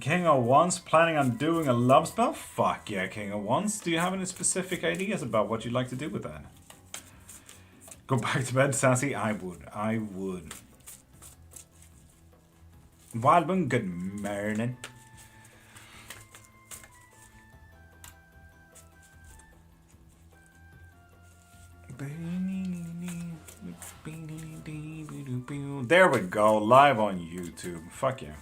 King of Wands planning on doing a love spell? Fuck yeah, King of Wands. Do you have any specific ideas about what you'd like to do with that? Go back to bed, Sassy? I would. I would. Wildman, good morning. There we go, live on YouTube. Fuck yeah.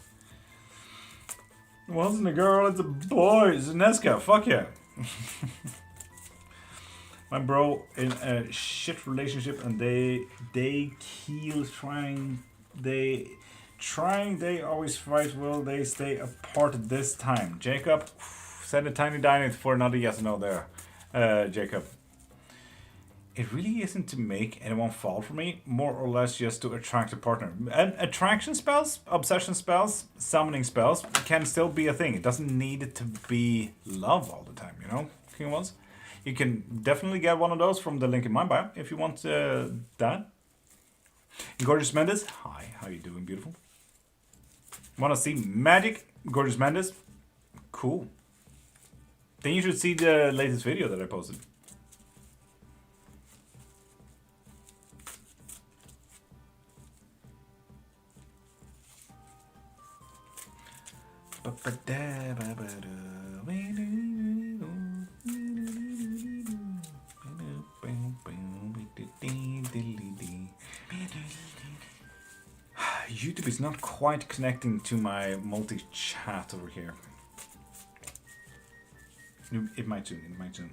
It wasn't a girl, it's a boy. It's a Nesca. Fuck yeah. My bro in a shit relationship and they kill trying. They always fight. Will they stay apart this time? Jacob, send a tiny dynamite for another yes or no there. Jacob. It really isn't to make anyone fall for me, more or less just to attract a partner. Attraction spells, obsession spells, summoning spells can still be a thing. It doesn't need it to be love all the time, you know, King Ones? You can definitely get one of those from the link in my bio if you want that. Gorgeous Mendes, hi, how you doing, beautiful? Want to see magic? Gorgeous Mendes? Cool. Then you should see the latest video that I posted. YouTube is not quite connecting to my multi-chat over here. It might soon, it might soon.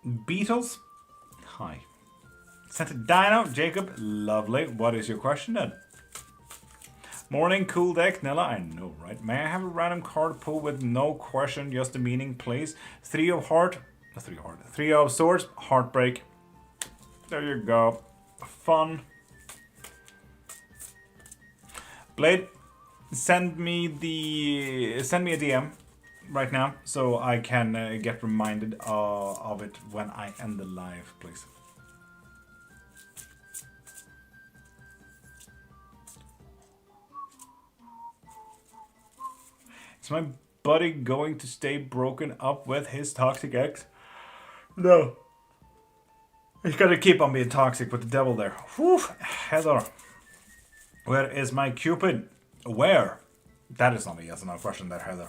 Beatles? Hi. Sent a Dino, Jacob, lovely. What is your question then? Morning, cool deck, Nella. I know, right? May I have a random card pull with no question, just the meaning, please? Three of swords, heartbreak. There you go. Fun. Blade, send me a DM right now so I can get reminded of it when I end the live, please. Is my buddy going to stay broken up with his toxic ex? No. He's gotta keep on being toxic with the devil there. Whew, Heather. Where is my Cupid? Where? That is not a yes or no question there, Heather.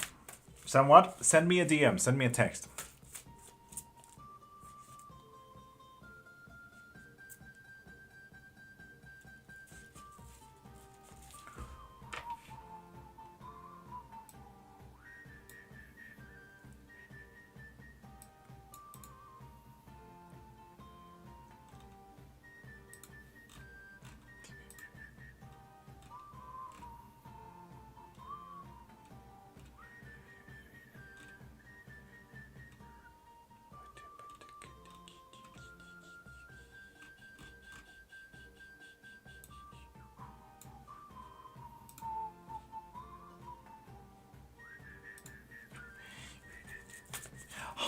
Send what? Send me a DM, send me a text.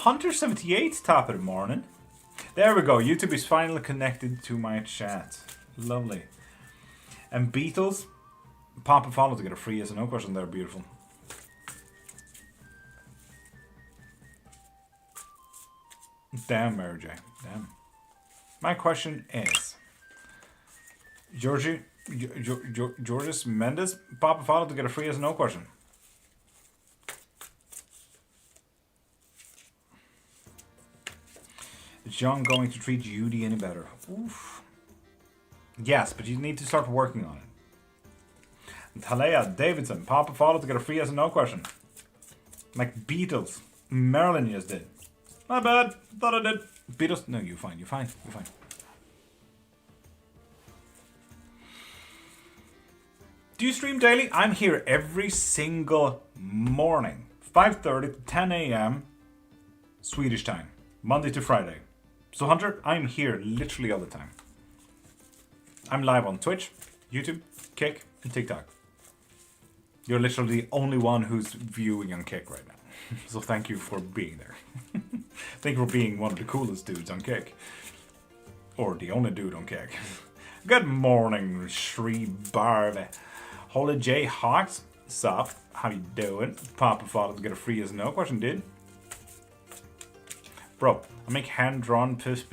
Hunter78, top of the morning. There we go. YouTube is finally connected to my chat. Lovely. And Beatles, pop and follow to get a free yes or no question there. Beautiful. Damn, Mary J. Damn. My question is, Georges Mendes, pop and follow to get a free yes or no question. Is John going to treat Judy any better? Oof. Yes, but you need to start working on it. Talea Davidson, pop a follow to get a free yes or no question. Like Beatles. Marilyn just did. My bad. Thought I did. Beatles. No, you're fine. You're fine. You're fine. Do you stream daily? I'm here every single morning. 5:30 to 10 a.m. Swedish time. Monday to Friday. So Hunter, I'm here literally all the time. I'm live on Twitch, YouTube, Kick, and TikTok. You're literally the only one who's viewing on Kick right now. So thank you for being there. Thank you for being one of the coolest dudes on Kick. Or the only dude on Kick. Good morning, Shri Barbie. Holy J Hawks. Sup? How you doing? Papa follow to get a free as no question, dude. Bro, I make hand-drawn piff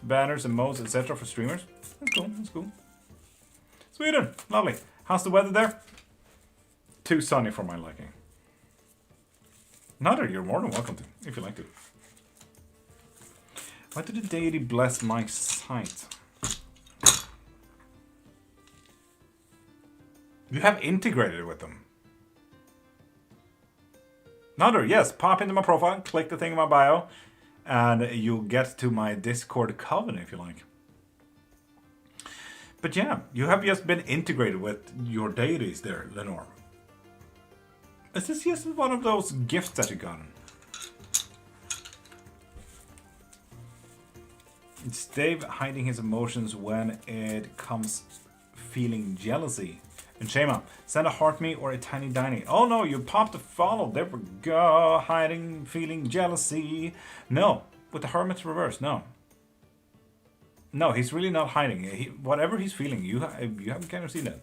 banners, emotes, etc. for streamers. That's cool, that's cool. Sweden, lovely. How's the weather there? Too sunny for my liking. Neither, you're more than welcome to, if you like to. Why did the deity bless my sight? You have integrated with them. Neither, yes, pop into my profile, click the thing in my bio, and you'll get to my Discord coven if you like. But yeah, you have just been integrated with your deities there, Lenore. Is this just one of those gifts that you got? It's Dave hiding his emotions when it comes feeling jealousy. And Shema, send a heart me or a tiny diny. Oh no, you popped a follow. There we go. Hiding, feeling jealousy. No, with the Hermit's reverse, no. No, he's really not hiding. Whatever he's feeling, you haven't kind of seen that.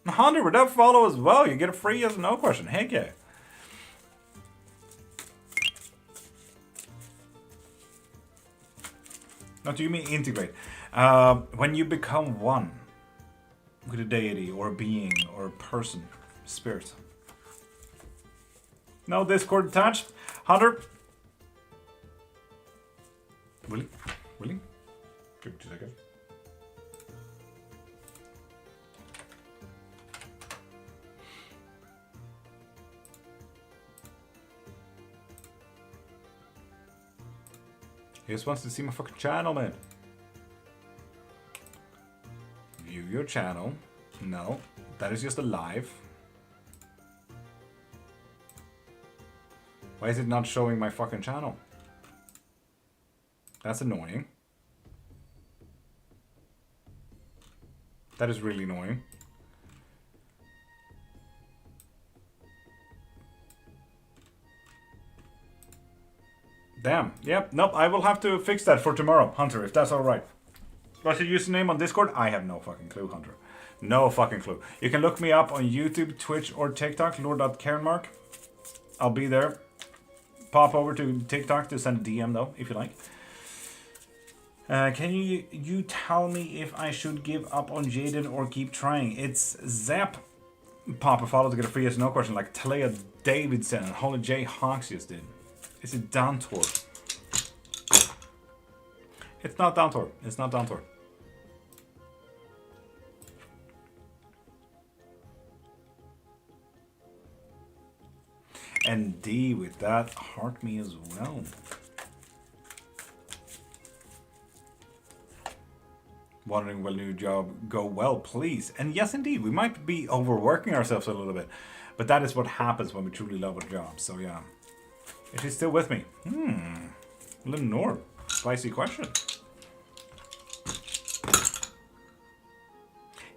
Hunter, with that follow as well, you get a free yes or no question. Heck yeah. Now, do you mean integrate? When you become one with a deity or a being or a person, spirit. No Discord attached. Hunter. Really? Really? Give me 2 seconds. He just wants to see my fucking channel, man. View your channel. No, that is just a live. Why is it not showing my fucking channel? That's annoying. That is really annoying. Damn. Yep. Nope. I will have to fix that for tomorrow, Hunter, if that's alright. What's your username on Discord? I have no fucking clue, Hunter. No fucking clue. You can look me up on YouTube, Twitch, or TikTok, Lord.Cairnmark. I'll be there. Pop over to TikTok to send a DM, though, if you like. Can you tell me if I should give up on Jaden or keep trying? It's Zap. Pop a follow to get a free yes no question, like Talia Davidson and Holly J. Hawks just did. Is it Dantor? It's not Dantor. It's not Dantor. And D with that, heart me as well. Wondering will new job go well, please. And yes, indeed, we might be overworking ourselves a little bit. But that is what happens when we truly love our job. So yeah. Is she still with me? Lenore. Spicy question.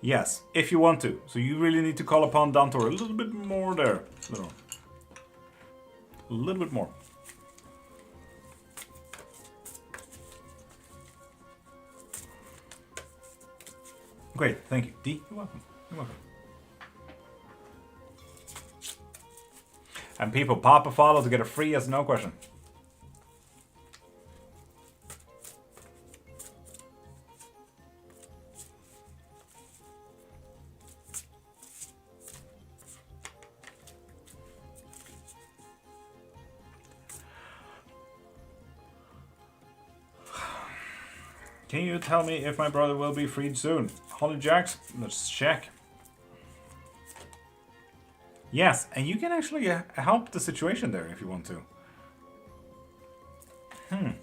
Yes, if you want to. So you really need to call upon Dantor a little bit more there. Lenore. A little bit more. Great, thank you. D, you're welcome. You're welcome. And people, pop a follow to get a free yes no question. Can you tell me if my brother will be freed soon? Holly Jacks, let's check. Yes, and you can actually help the situation there if you want to. Can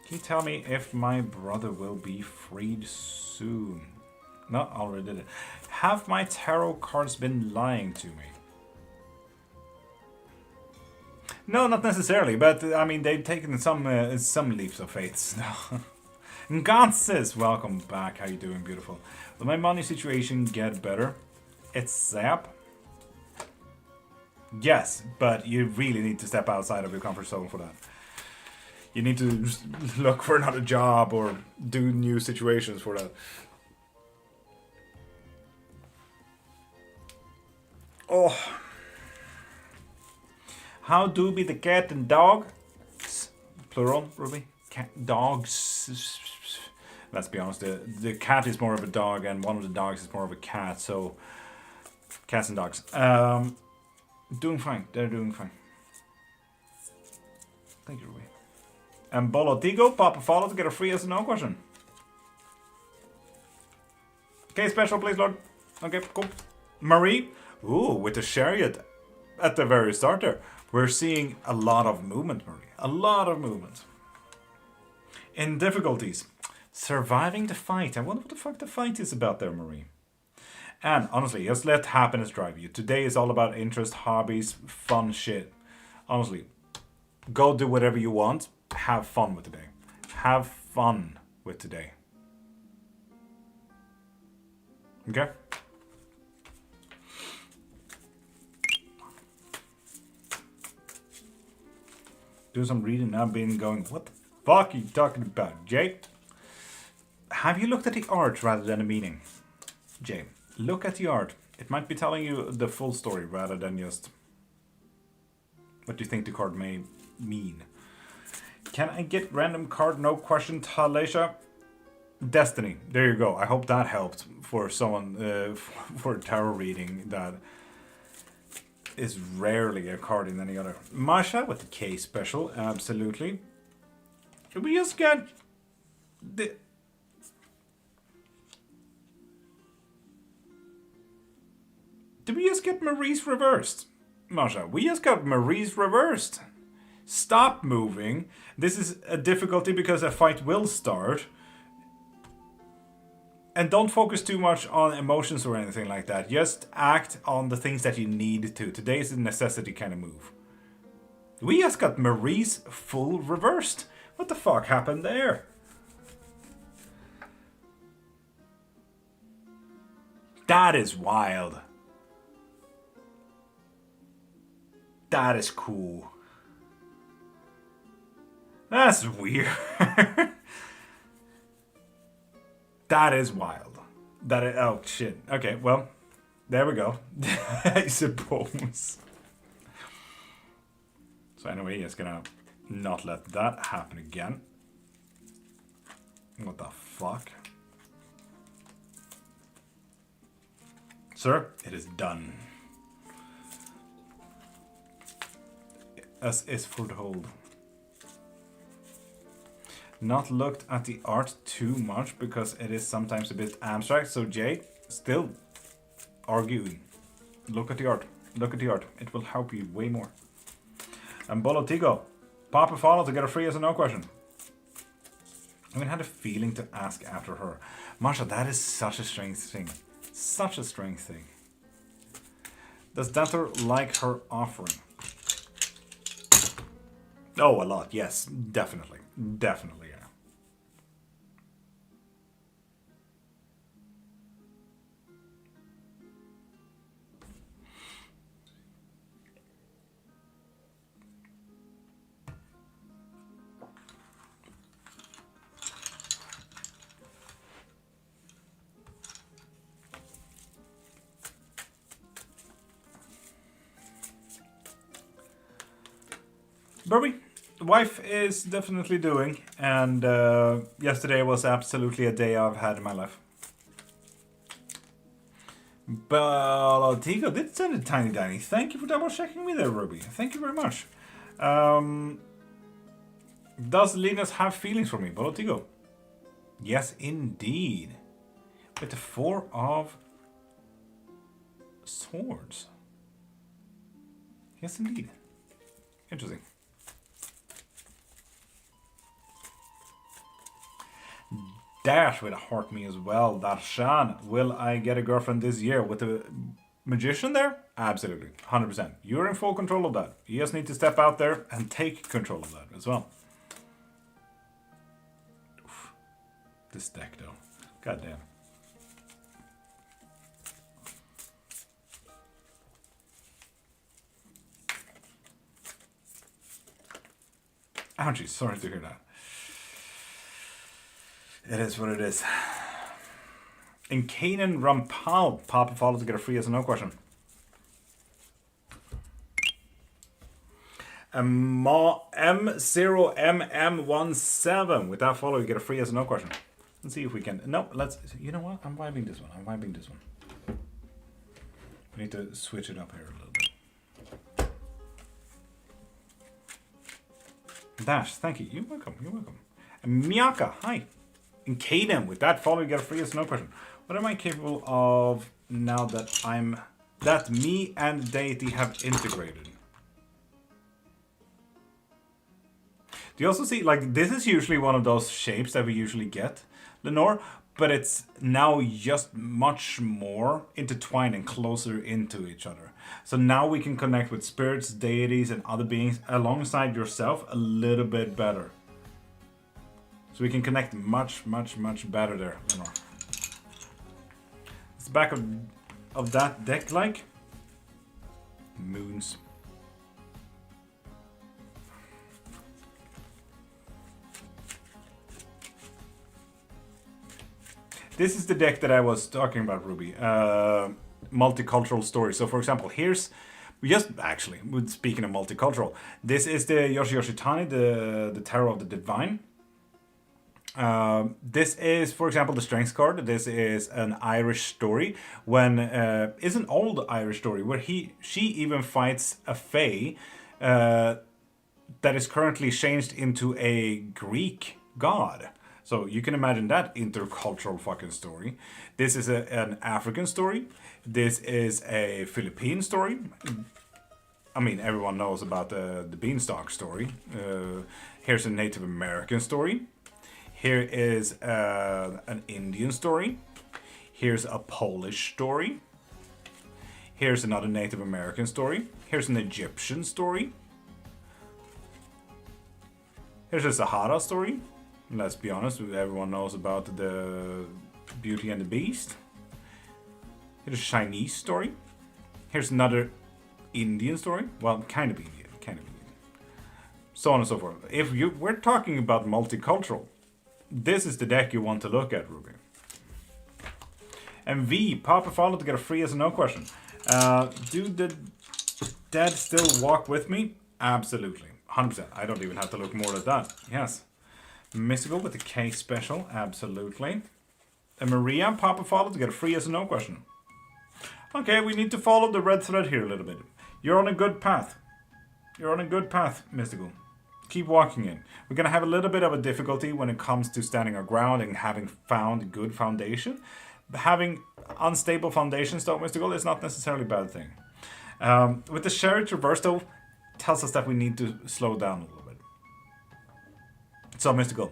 you tell me if my brother will be freed soon? No, I already did it. Have my tarot cards been lying to me? No, not necessarily, but I mean they've taken some leaps of faith. God says, welcome back. How you doing, beautiful? Will my money situation get better? It's Zap. Yes, but you really need to step outside of your comfort zone for that. You need to look for another job or do new situations for that. Oh. How do be the cat and dog? Plural, Ruby? Cat, dogs. Let's be honest, the cat is more of a dog and one of the dogs is more of a cat, so cats and dogs. Doing fine, they're doing fine. Thank you, Ruby. And Bolotigo, pop a follow to get a free yes or no question. Okay, special please, Lord. Okay, cool. Marie, ooh, with the chariot at the very start there. We're seeing a lot of movement, Marie. A lot of movement. In difficulties. Surviving the fight. I wonder what the fuck the fight is about there, Marie. And honestly, just let happiness drive you. Today is all about interest, hobbies, fun shit. Honestly, go do whatever you want. Have fun with today. Have fun with today. Okay? Do some reading now, being going, what the fuck are you talking about, Jay? Have you looked at the art rather than the meaning? Jay, look at the art. It might be telling you the full story rather than just what you think the card may mean. Can I get random card, no question, Talesha? Destiny. There you go. I hope that helped for someone, for a tarot reading that is rarely a card in any other. Masha with the K special, absolutely. We just get the... Did we just get Marie's reversed? Masha, we just got Marie's reversed. Stop moving. This is a difficulty because a fight will start. And don't focus too much on emotions or anything like that. Just act on the things that you need to. Today is a necessity kind of move. We just got Marie's full reversed. What the fuck happened there? That is wild. That is cool. That's weird. That is wild. That is, oh shit. Okay, well, there we go. I suppose. So anyway, just gonna not let that happen again. What the fuck? Sir, it is done. S is for the hold. Not looked at the art too much because it is sometimes a bit abstract. So Jay, still arguing. Look at the art. Look at the art. It will help you way more. And Bolotigo, pop a follow to get a free yes or no question. I even had a feeling to ask after her. Masha, that is such a strange thing. Such a strange thing. Does Dantor like her offering? Oh, a lot. Yes, definitely. Definitely, yeah. Burby, the wife is definitely doing, and yesterday was absolutely a day I've had in my life. Balotigo did send a tiny Danny. Thank you for double checking me there, Ruby. Thank you very much. Does Linus have feelings for me, Balotigo? Yes, indeed. With the 4 of Swords. Yes, indeed. Interesting. Dash with a heart me as well. Darshan, will I get a girlfriend this year with a magician there? Absolutely, 100%. You're in full control of that. You just need to step out there and take control of that as well. Oof. This deck though, goddamn. Ouchie, sorry to hear that. It is what it is. In Canaan Rampal, pop a follow to get a free yes or no question. M0MM17. With that follow, you get a free yes or no question. Let's see if we can. No, let's. You know what? I'm vibing this one. We need to switch it up here a little bit. Dash, thank you. You're welcome. And Miyaka, hi. And Kaden, with that follow, you get a free yes or no question. What am I capable of now that me and deity have integrated? Do you also see, like, this is usually one of those shapes that we usually get, Lenore, but it's now just much more intertwined and closer into each other. So now we can connect with spirits, deities, and other beings alongside yourself a little bit better. So we can connect much, much, much better there, Lenore. It's the back of that deck like moons. This is the deck that I was talking about, Ruby. Multicultural story. So, for example, here's actually, speaking of multicultural, this is the Yoshi Yoshitani, the Tarot of the Divine. This is, for example, the Strength card. This is an Irish story. It's an old Irish story where she even fights a fae that is currently changed into a Greek god. So you can imagine that intercultural fucking story. This is an African story. This is a Philippine story. I mean, everyone knows about the beanstalk story. Here's a Native American story. Here is an Indian story. Here's a Polish story. Here's another Native American story. Here's an Egyptian story. Here's a Sahara story. Let's be honest, everyone knows about the Beauty and the Beast. Here's a Chinese story. Here's another Indian story. Well, kind of Indian. So on and so forth. If we're talking about multicultural, this is the deck you want to look at, Ruby. And V, pop a follow to get a free yes or no question. Do the dead still walk with me? Absolutely. 100%. I don't even have to look more at that. Yes. Mystical with the K special, absolutely. And Maria, pop a follow to get a free yes or no question. Okay, we need to follow the red thread here a little bit. You're on a good path. Mystical. Keep walking in. We're going to have a little bit of a difficulty when it comes to standing our ground and having found good foundation. Having unstable foundations, though, Mystical, is not necessarily a bad thing. With the Chariot reverse, though, tells us that we need to slow down a little bit. So, Mystical,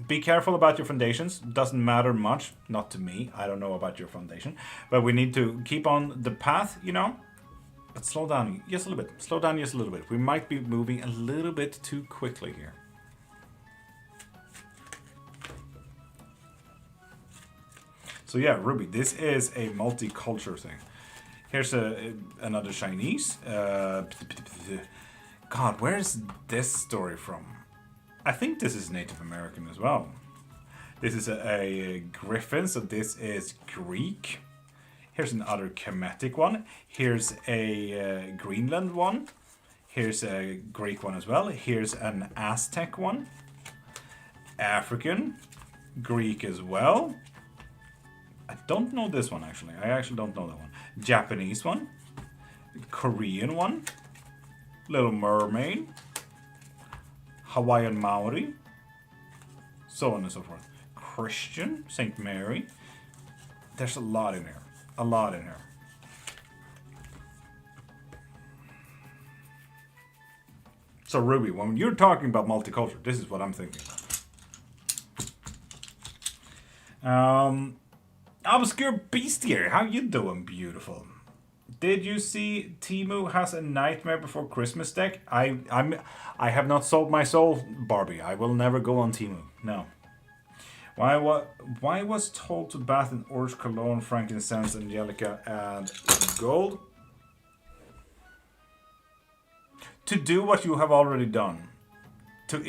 be careful about your foundations. Doesn't matter much, not to me. I don't know about your foundation. But we need to keep on the path, you know. But slow down just a little bit. Slow down just a little bit. We might be moving a little bit too quickly here. So yeah, Ruby, this is a multicultural thing. Here's another Chinese. God, where's this story from? I think this is Native American as well. This is a griffin, so this is Greek. Here's another Kemetic one. Here's a Greenland one. Here's a Greek one as well. Here's an Aztec one. African. Greek as well. I don't know this one, actually. I actually don't know that one. Japanese one. Korean one. Little Mermaid. Hawaiian Maori, so on and so forth. Christian, Saint Mary. There's a lot in here. So Ruby, when you're talking about multicultural, this is what I'm thinking about. Obscure Beastier, how you doing, beautiful? Did you see Temu has a Nightmare Before Christmas deck? I have not sold my soul, Barbie. I will never go on Temu. No. Why was told to bath in orange cologne, frankincense, angelica, and gold? To do what you have already done. To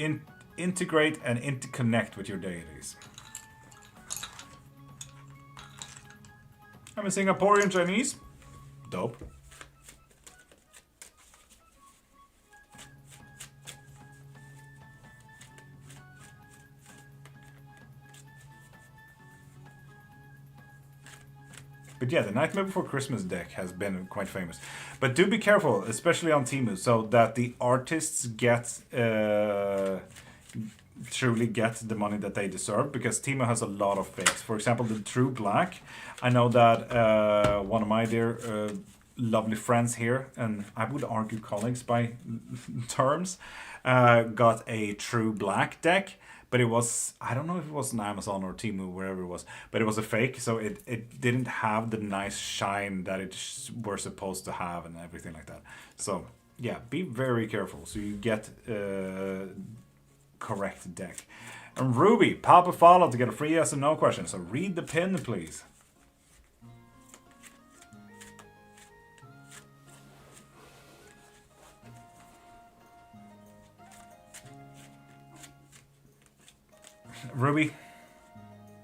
integrate and interconnect with your deities. I'm a Singaporean Chinese. Dope. But yeah, the Nightmare Before Christmas deck has been quite famous. But do be careful, especially on Temu, so that the artists get truly get the money that they deserve, because Temu has a lot of fakes. For example, the True Black. I know that one of my dear lovely friends here, and I would argue colleagues by terms, got a True Black deck. But it was, I don't know if it was on Amazon or Temu, wherever it was, but it was a fake, so it didn't have the nice shine that it were supposed to have and everything like that. So, yeah, be very careful so you get correct deck. And Ruby, pop a follow to get a free yes and no question. So read the pin, please. Ruby,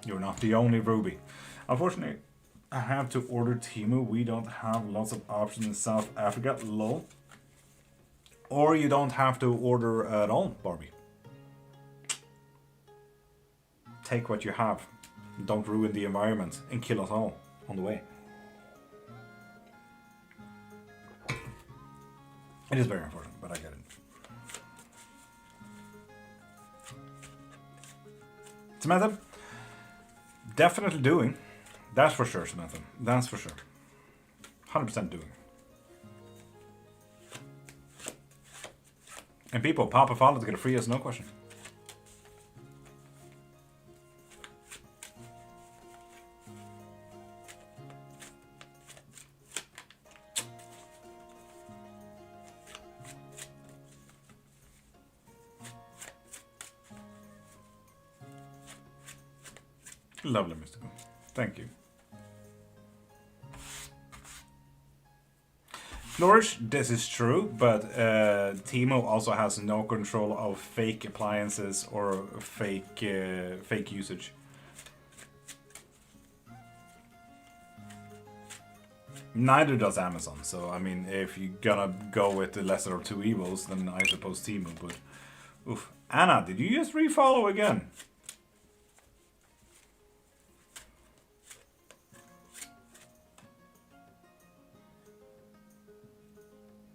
you're not the only Ruby. Unfortunately, I have to order Temu. We don't have lots of options in South Africa. Lol. Or you don't have to order at all, Barbie. Take what you have. Don't ruin the environment and kill us all on the way. It is very unfortunate, but I get it. Samantha, definitely doing. That's for sure, Samantha. That's for sure. 100% doing. And people, pop a follow to get a free yes no question. Lovely, Mystical. Thank you. Flourish, this is true, but Temu also has no control of fake appliances or fake usage. Neither does Amazon, so I mean, if you're gonna go with the lesser of two evils, then I suppose Temu, but... Oof. Anna, did you just refollow again?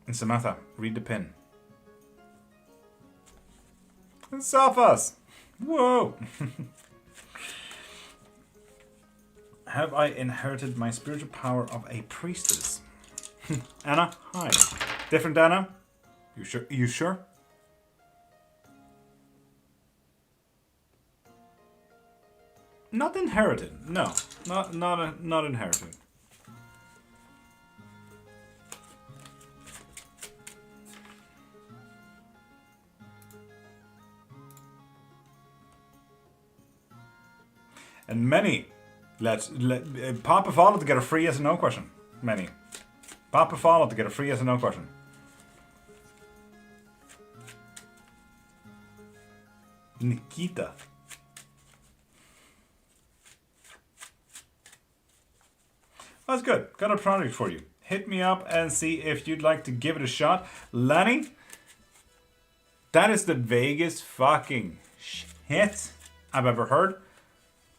And Samantha, read the pin. And Safas! Whoa! Have I inherited my spiritual power of a priestess? Anna, hi. Different Anna? You sure? You sure? Not inherited. No, not inherited. And many, pop a follow to get a free yes or no question. Many. Pop a follow to get a free yes or no question. Nikita. That's good. Got a project for you. Hit me up and see if you'd like to give it a shot. Lenny, that is the vaguest fucking shit I've ever heard.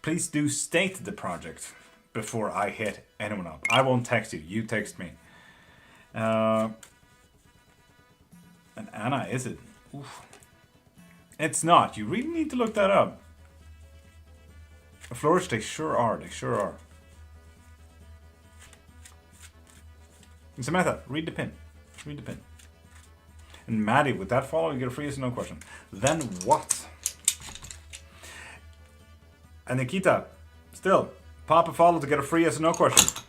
Please do state the project before I hit anyone up. I won't text you. You text me. And Anna, is it? Oof. It's not. You really need to look that up. Flourish, they sure are. They sure are. And Samantha, read the pin. Read the pin. And Maddie, with that follow, you get a free yes or no question. Then what? And Nikita, still, pop a follow to get a free yes or no question.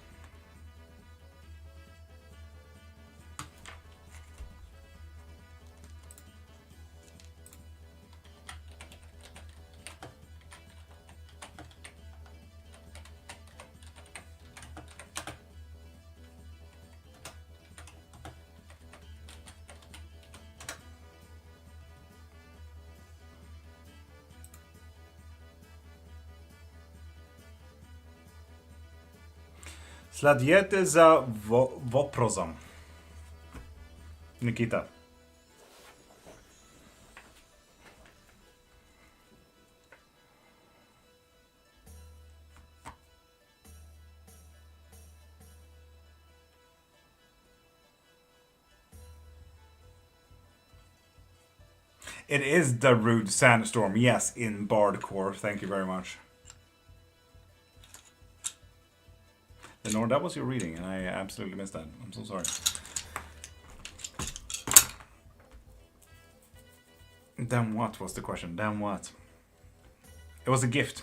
Sladjete za voprozom. Nikita. It is the rude sandstorm, yes, in Bardcore. Thank you very much. Lenore, that was your reading, and I absolutely missed that. I'm so sorry. Then what was the question? Then what? It was a gift.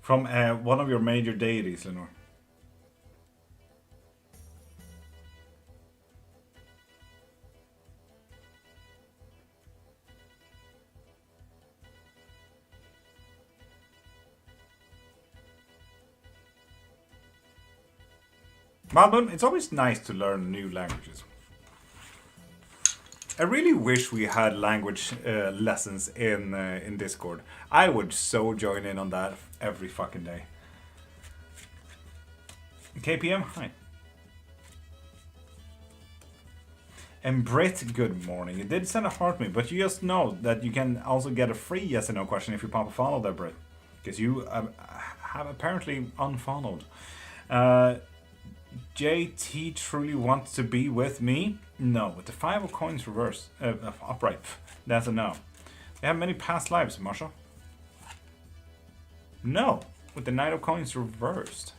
From one of your major deities, Lenore. Malbon, it's always nice to learn new languages. I really wish we had language lessons in Discord. I would so join in on that every fucking day. KPM, hi. And Brit, good morning. It did send a heart me, but you just know that you can also get a free yes or no question if you pop a follow there, Brit. Because you have apparently unfollowed. JT truly wants to be with me? No, with the 5 of coins reversed, upright. That's a no. They have many past lives, Marshall. No, with the Knight of Coins reversed.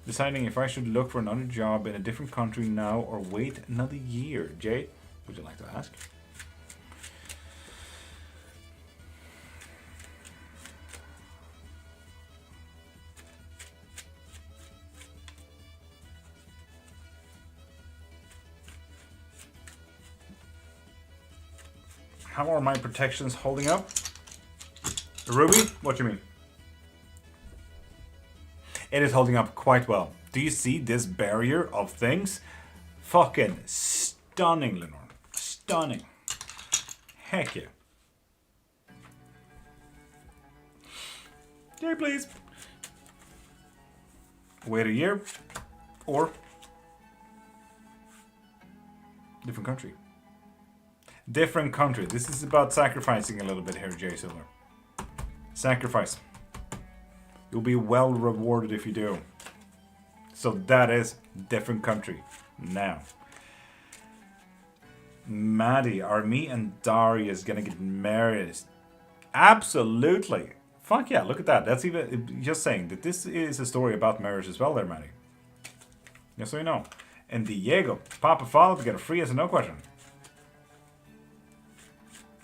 Deciding if I should look for another job in a different country now or wait another year. Jay, would you like to ask? How are my protections holding up? Ruby, what do you mean? It is holding up quite well. Do you see this barrier of things? Fucking stunning, Lenore. Stunning. Heck yeah. Yay, please. Wait a year. Or different country. Different country. This is about sacrificing a little bit here, Jay Silver. Sacrifice. You'll be well rewarded if you do. So that is different country. Now. Maddie, are me and Darius gonna get married? Absolutely. Fuck yeah, look at that. That's even just saying that this is a story about marriage as well there, Maddie. Just so you know. And Diego, pop a follow to get a free yes or no question.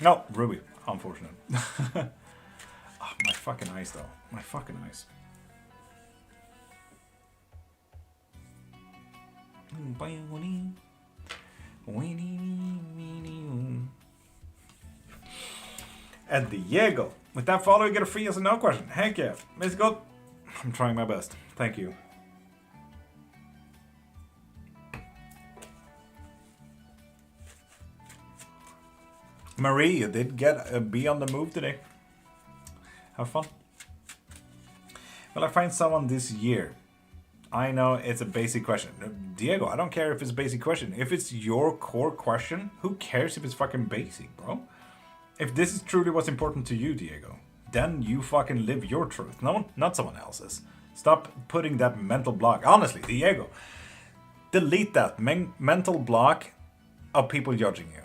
No, Ruby. Unfortunate. Oh, my fucking eyes, though. My fucking eyes. And Diego. With that follow, you get a free yes or no question. Heck yeah. Let's go. I'm trying my best. Thank you. Marie, you did get a be on the move today. Have fun. Will I find someone this year? I know it's a basic question. Diego, I don't care if it's a basic question. If it's your core question, who cares if it's fucking basic, bro? If this is truly what's important to you, Diego, then you fucking live your truth. No, not someone else's. Stop putting that mental block. Honestly, Diego, delete that mental block of people judging you.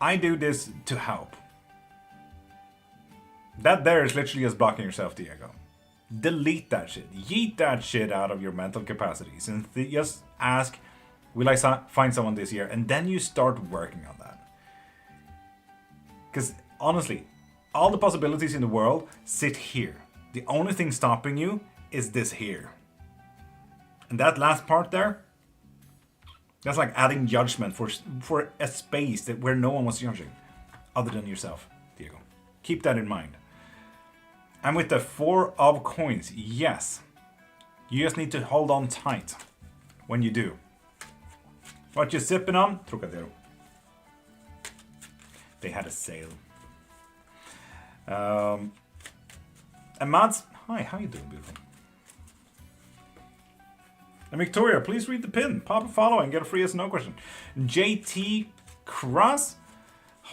I do this to help. That there is literally just blocking yourself, Diego. Delete that shit. Yeet that shit out of your mental capacities. And just ask, will I find someone this year? And then you start working on that. Because honestly, all the possibilities in the world sit here. The only thing stopping you is this here. And that last part there, that's like adding judgment for a space where no one was judging, other than yourself, Diego. Keep that in mind. And with the 4 of coins, yes, you just need to hold on tight when you do. What you sipping on? Trocadero. They had a sale. And Mads, hi, how you doing, beautiful? And Victoria, please read the pin. Pop a follow and get a free yes or no question. JT Cross,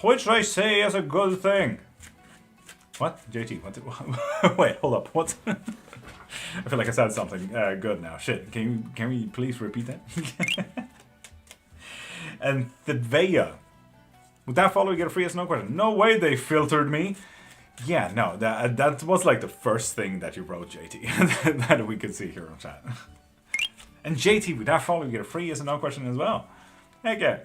which I say is a good thing. What? JT, what? Wait, hold up. What? I feel like I said something good now. Shit, can we please repeat that? And Thedveya, With that follow, you get a free yes no question. No way they filtered me. Yeah, no, that was like the first thing that you wrote, JT, that we could see here on chat. And JT, with that follow, you get a free yes and no question as well. Heck yeah.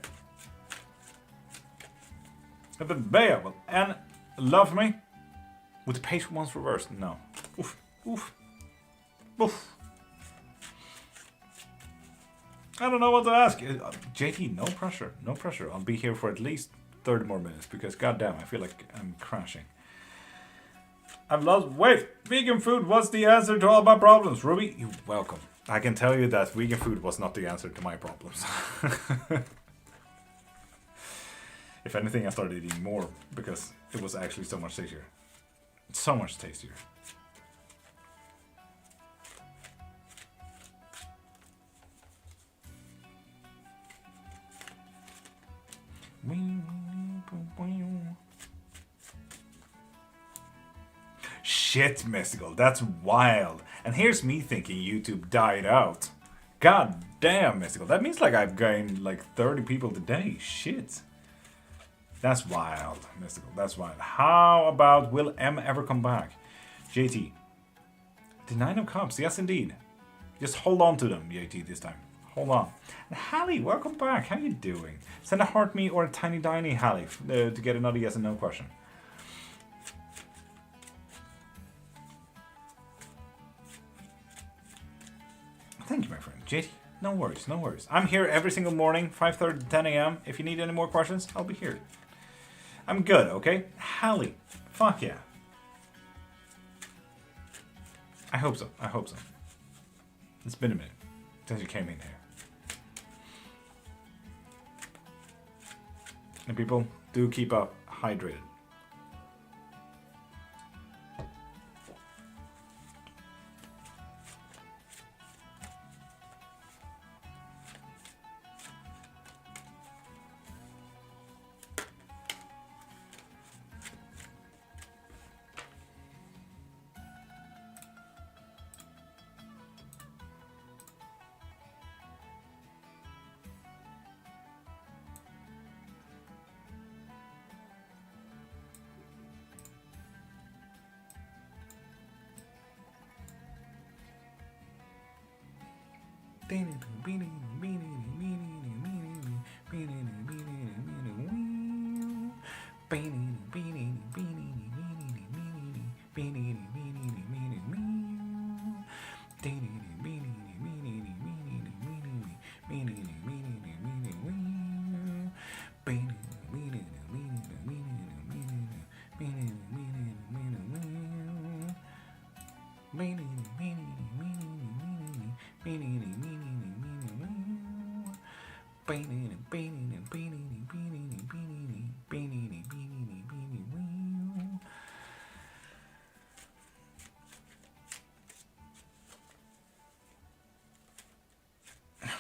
The Bea will and love me with the page once reversed. No. Oof. Oof. Oof. I don't know what to ask. JT, no pressure. No pressure. I'll be here for at least 30 more minutes because goddamn, I feel like I'm crashing. I've lost weight. Vegan food was the answer to all my problems. Ruby, you're welcome. I can tell you that vegan food was not the answer to my problems. If anything, I started eating more because it was actually so much tastier. So much tastier. Shit, Mystical, that's wild. And here's me thinking YouTube died out. God damn, Mystical, that means like I've gained like 30 people today. Shit. That's wild, Mystical, that's wild. How about will M ever come back? JT. The 9 of Cups, yes indeed. Just hold on to them, JT, this time. Hold on. And Hallie, welcome back. How you doing? Send a heart me or a tiny tiny Hallie to get another yes and no question. Thank you, my friend. JT, no worries, no worries. I'm here every single morning, 5:30 to 10 a.m. If you need any more questions, I'll be here. I'm good, okay? Hallie, fuck yeah. I hope so, I hope so. It's been a minute since you came in here. And people, do keep up hydrated.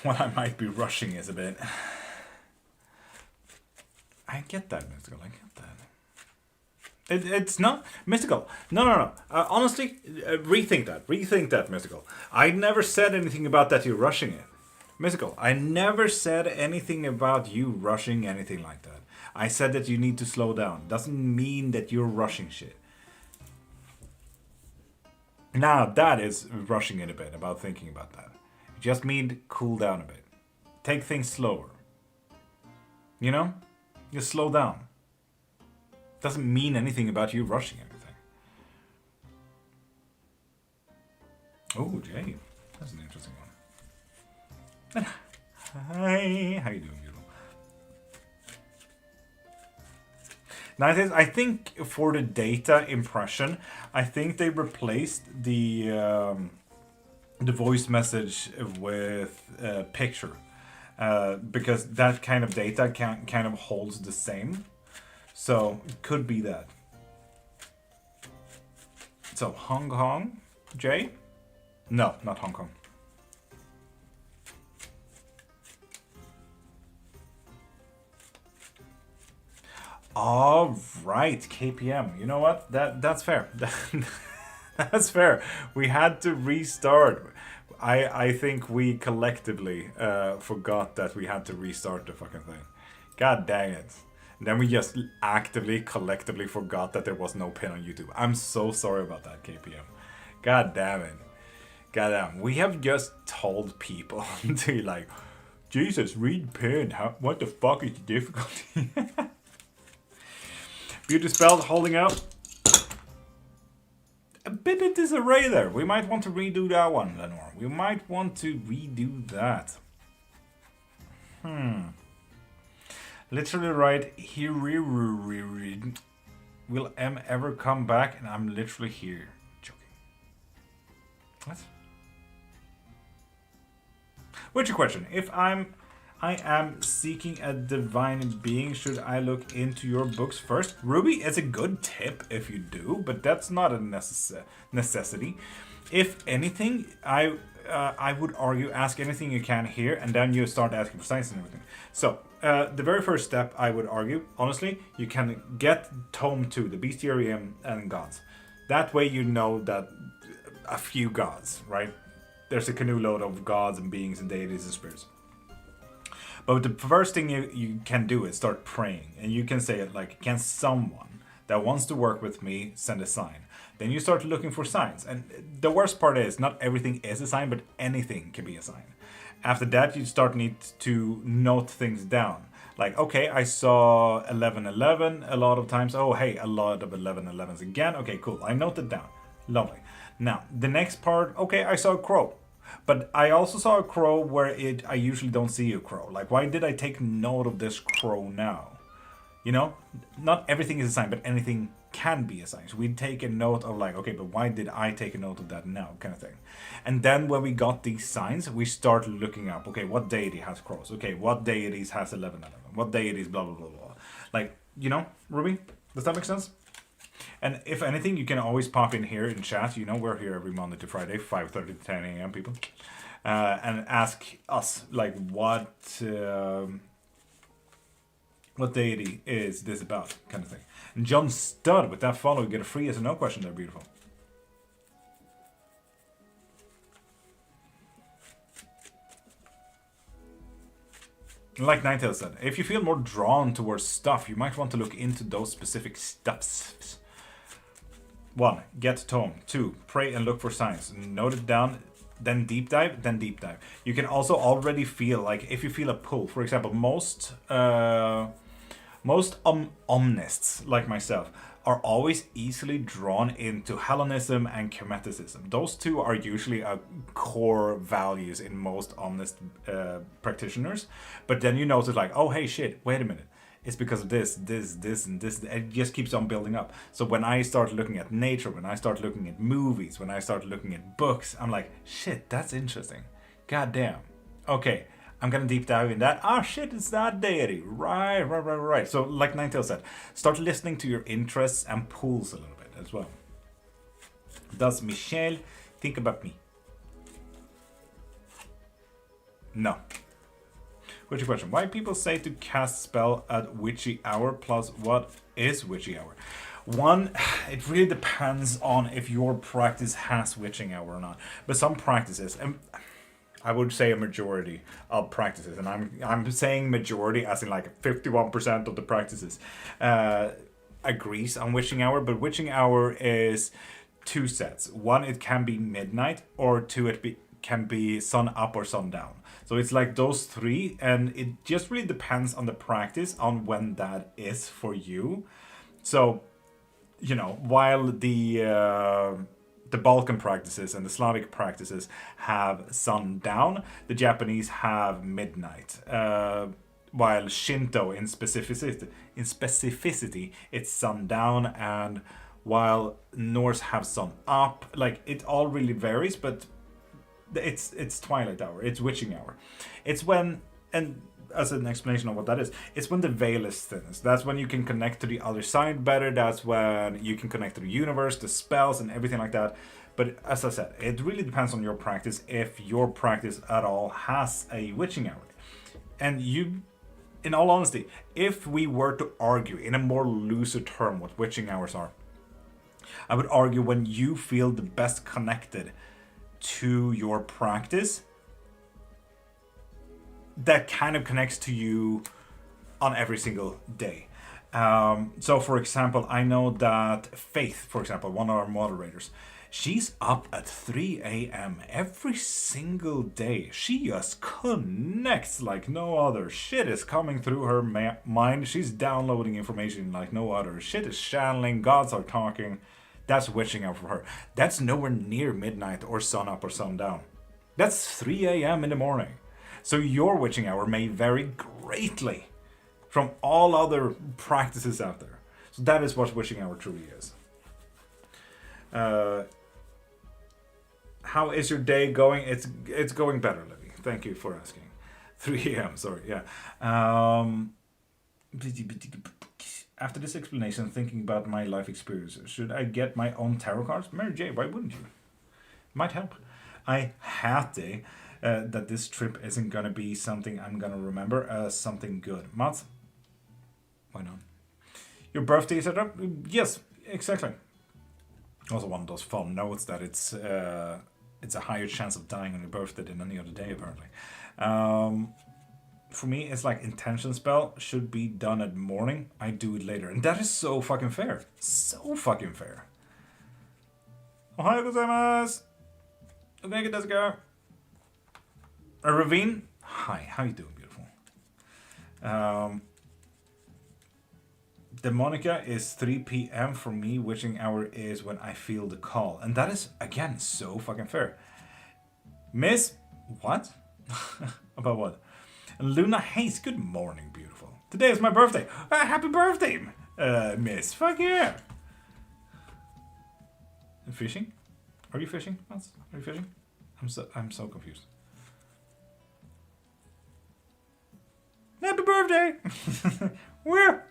Well, I might be rushing it a bit. I get that, Mystical. I get that. It's not Mystical. No. Honestly, rethink that. Rethink that, Mystical. I never said anything about that you're rushing it. Mystical, I never said anything about you rushing anything like that. I said that you need to slow down. Doesn't mean that you're rushing shit. Now, that is rushing it a bit about thinking about that. You just need to cool down a bit. Take things slower. You know? Just slow down. Doesn't mean anything about you rushing everything. Oh, Jay. That's an interesting one. Hi. How you doing, beautiful? Now, I think for the data impression, I think they replaced the voice message with picture. Because that kind of data kind of holds the same. So, it could be that. So, Hong Kong, Jay? No, not Hong Kong. All right, KPM. You know what? That's fair. That's fair. We had to restart. I think we collectively forgot that we had to restart the fucking thing. God dang it. And then we just actively, collectively forgot that there was no pin on YouTube. I'm so sorry about that, KPM. God damn it. God damn. We have just told people to like, Jesus, read pin. What the fuck is the difficulty? Beauty spell holding up. A bit of disarray there. We might want to redo that one, Lenore. We might want to redo that. Literally right here. Will M ever come back? And I'm literally here. Joking. What? What's your question? If I am seeking a divine being, should I look into your books first? Ruby, it's a good tip if you do, but that's not a necessity. If anything, I would argue ask anything you can here, and then you start asking for signs and everything. So, the very first step, I would argue, honestly, you can get Tome 2, the Bestiarium and Gods. That way you know that a few gods, right? There's a canoe load of gods and beings and deities and spirits. But the first thing you can do is start praying. And you can say it like, can someone that wants to work with me send a sign? Then you start looking for signs. And the worst part is, not everything is a sign, but anything can be a sign. After that, you need to note things down. Like, okay, I saw 1111 a lot of times. Oh, hey, a lot of 1111s again. Okay, cool. I noted down. Lovely. Now, the next part, okay, I saw a crow. But I also saw a crow where I usually don't see a crow. Like, why did I take note of this crow now? You know, not everything is a sign, but anything can be a sign. So we take a note of like, okay, but why did I take a note of that now, kind of thing. And then when we got these signs, we start looking up, okay, what deity has crows? Okay, what deities has 1111? What deities blah, blah, blah, blah. Like, you know, Ruby, does that make sense? And if anything, you can always pop in here in chat. You know, we're here every Monday to Friday, 5:30 to 10 a.m. people. And ask us, like, what deity is this about, kind of thing. And John Stud, with that follow, you get a free yes or no question there, beautiful. Like Ninetale said, if you feel more drawn towards stuff, you might want to look into those specific stuffs. 1. Get tome. 2. Pray and look for signs. Note it down, then deep dive, You can also already feel, like, if you feel a pull. For example, most omnists, like myself, are always easily drawn into Hellenism and Hermeticism. Those two are usually core values in most omnist practitioners. But then you notice, like, oh, hey, shit, wait a minute. It's because of this, and this. It just keeps on building up. So when I start looking at nature, when I start looking at movies, when I start looking at books, I'm like, shit, that's interesting. God damn. Okay, I'm gonna deep dive in that. Ah, shit, it's that deity. Right. So like Ninetale said, start listening to your interests and pulls a little bit as well. Does Michelle think about me? No. What's your question? Why people say to cast spell at witchy hour, plus what is witchy hour? One, it really depends on if your practice has witching hour or not. But some practices, and I would say a majority of practices, and I'm saying majority as in like 51% of the practices agrees on witching hour. But witching hour is two sets. One, it can be midnight, or two, can be sun up or sun down. So it's like those three, and it just really depends on the practice, on when that is for you. So, you know, while the Balkan practices and the Slavic practices have sundown, the Japanese have midnight. While Shinto in specificity, it's sundown, and while Norse have sun up. Like, it all really varies, but it's twilight hour, it's witching hour. It's when, and as an explanation of what that is, it's when the veil is thinnest. That's when you can connect to the other side better. That's when you can connect to the universe, the spells, and everything like that. But as I said, it really depends on your practice, if your practice at all has a witching hour. And you, in all honesty, if we were to argue in a more looser term what witching hours are, I would argue when you feel the best connected to your practice, that kind of connects to you on every single day. So, for example, I know that Faith, for example, one of our moderators, she's up at 3 a.m. every single day. She just connects like no other. Shit is coming through her mind. She's downloading information like no other. Shit is channeling. Gods are talking. That's witching hour for her. That's nowhere near midnight or sunup or sundown. That's 3 a.m. in the morning. So your witching hour may vary greatly from all other practices out there. So that is what witching hour truly is. How is your day going? It's going better, Libby. Thank you for asking. 3 a.m. Sorry, yeah. After this explanation, thinking about my life experiences, should I get my own tarot cards? Mary J, why wouldn't you? Might help. I had that this trip isn't gonna be something I'm gonna remember as something good. Mats, why not? Your birthday is up? Yes, exactly. Also, one of those fun notes that it's a higher chance of dying on your birthday than any other day, apparently. For me, it's like intention spell should be done at morning. I do it later, and that is so fucking fair. So fucking fair. Ohayou gozaimasu. Okay, let's go. A Ravine. Hi, how you doing, beautiful? Demonica is 3 p.m. for me. Witching hour is when I feel the call. And that is, again, so fucking fair. Miss, what? About what? Luna Hayes, good morning, beautiful. Today is my birthday. Happy birthday, Miss. Fuck yeah. Fishing? Are you fishing, Mats? Are you fishing? I'm so confused. Happy birthday! Where?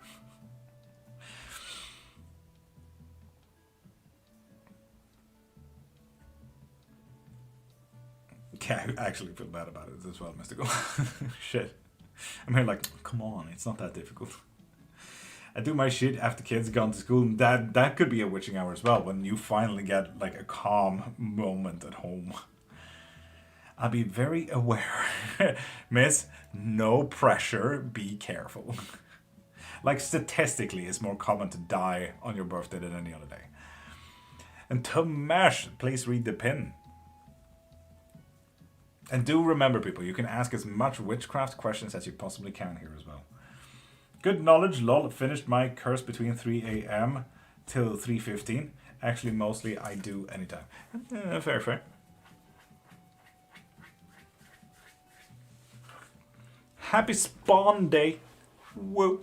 Yeah, I actually feel bad about it as well, Mystical. Shit. I'm here like, come on, it's not that difficult. I do my shit after kids gone to school, and that could be a witching hour as well, when you finally get like a calm moment at home. I'll be very aware. Miss, no pressure, be careful. Like statistically, it's more common to die on your birthday than any other day. And Tomash, please read the pin. And do remember, people, you can ask as much witchcraft questions as you possibly can here as well. Good knowledge, lol, finished my curse between 3 a.m. till 3:15. Actually, mostly I do anytime. Fair. Happy spawn day. Whoa.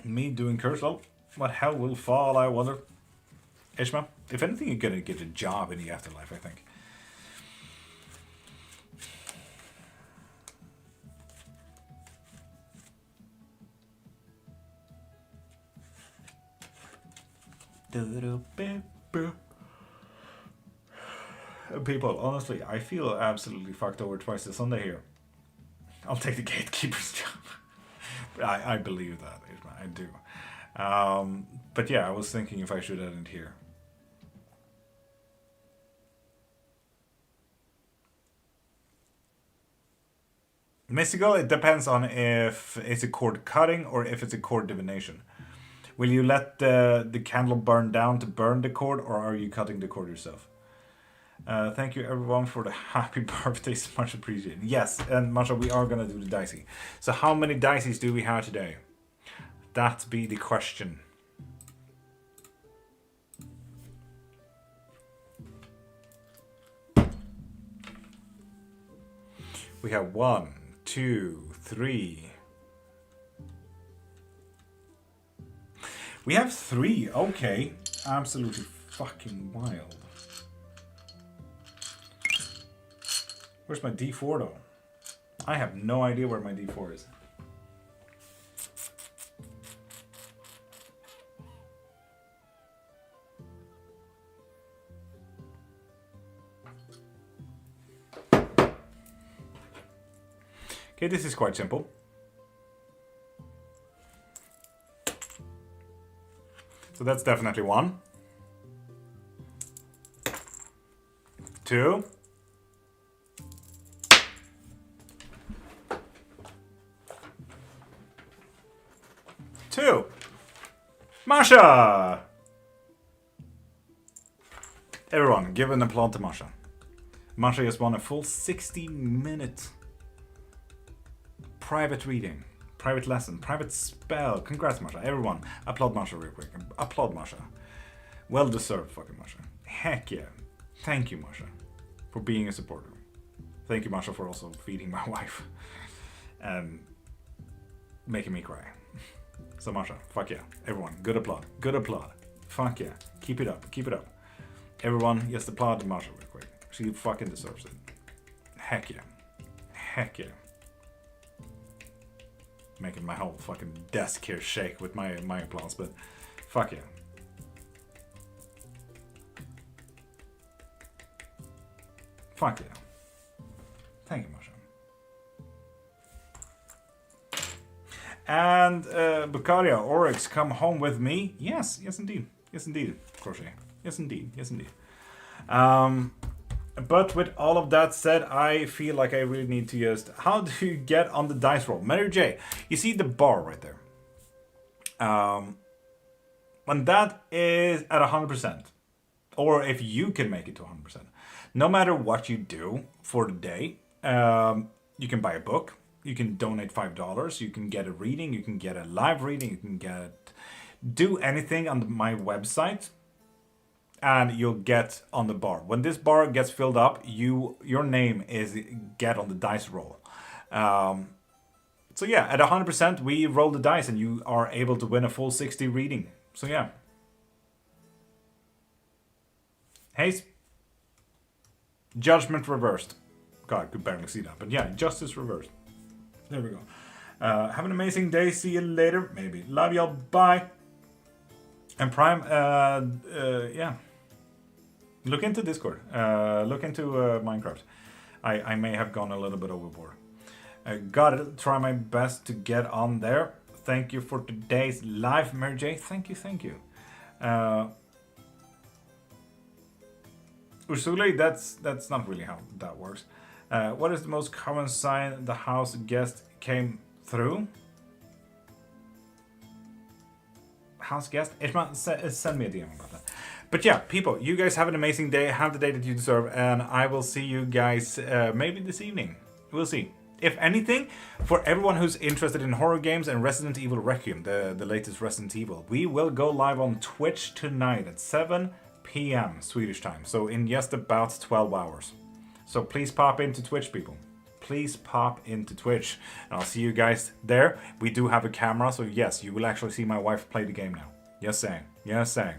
Me doing curse, well, what hell will fall, I wonder. Ishma, if anything, you're gonna get a job in the afterlife, I think. People, honestly, I feel absolutely fucked over twice this Sunday here. I'll take the gatekeeper's job. I believe that, I do. But yeah, I was thinking if I should end here. Mystical, it depends on if it's a cord cutting or if it's a cord divination. Will you let the candle burn down to burn the cord, or are you cutting the cord yourself? Thank you everyone for the happy birthdays, much appreciated. Yes, and Masha, we are gonna do the dicey. So how many diceys do we have today? That be the question. We have 1, 2, 3. We have 3, okay. Absolutely fucking wild. Where's my D4 though? I have no idea where my D4 is. Okay, this is quite simple. So that's definitely 1. 2. 2. Masha! Everyone, give an applause to Masha. Masha just won a full 60-minute private reading, private lesson, private spell. Congrats, Masha. Everyone, applaud Masha real quick. Applaud Masha. Well deserved, fucking Masha. Heck yeah. Thank you, Masha, for being a supporter. Thank you, Masha, for also feeding my wife and making me cry. So Masha, fuck yeah. Everyone, good applaud. Good applaud. Fuck yeah. Keep it up. Keep it up. Everyone, just applaud Masha real quick. She fucking deserves it. Heck yeah. Heck yeah. Making my whole fucking desk here shake with my applause, but fuck yeah. Fuck yeah. Thank you, Masha. And Bukaria, Oryx, come home with me. Yes, yes indeed. Yes indeed, Crochet. Yes indeed, yes indeed. But with all of that said, I feel like I really need to just... How do you get on the dice roll? Mary J, you see the bar right there. When that is at 100%, or if you can make it to 100%, no matter what you do for the day, you can buy a book, you can donate $5, you can get a reading, you can get a live reading, you can do anything on my website, and you'll get on the bar. When this bar gets filled up, your name is get on the dice roll. So yeah, at 100%, we roll the dice and you are able to win a full 60 reading. So yeah. Haze. Judgment reversed. God, I could barely see that. But yeah, justice reversed. There we go. Have an amazing day. See you later. Maybe. Love y'all. Bye. And Prime, yeah. Look into Discord. Look into Minecraft. I may have gone a little bit overboard. Gotta try my best to get on there. Thank you for today's live, Mary J. Thank you, thank you. Ursula, that's not really how that works. What is the most common sign the house guest came through? House guest? Ishma, send me a DM about that. But yeah, people, you guys have an amazing day. Have the day that you deserve. And I will see you guys maybe this evening. We'll see. If anything, for everyone who's interested in horror games and Resident Evil Requiem, the latest Resident Evil, we will go live on Twitch tonight at 7 p.m. Swedish time. So in just about 12 hours. So please pop into Twitch, people. Please pop into Twitch. And I'll see you guys there. We do have a camera, so yes, you will actually see my wife play the game now. Just saying. Just saying.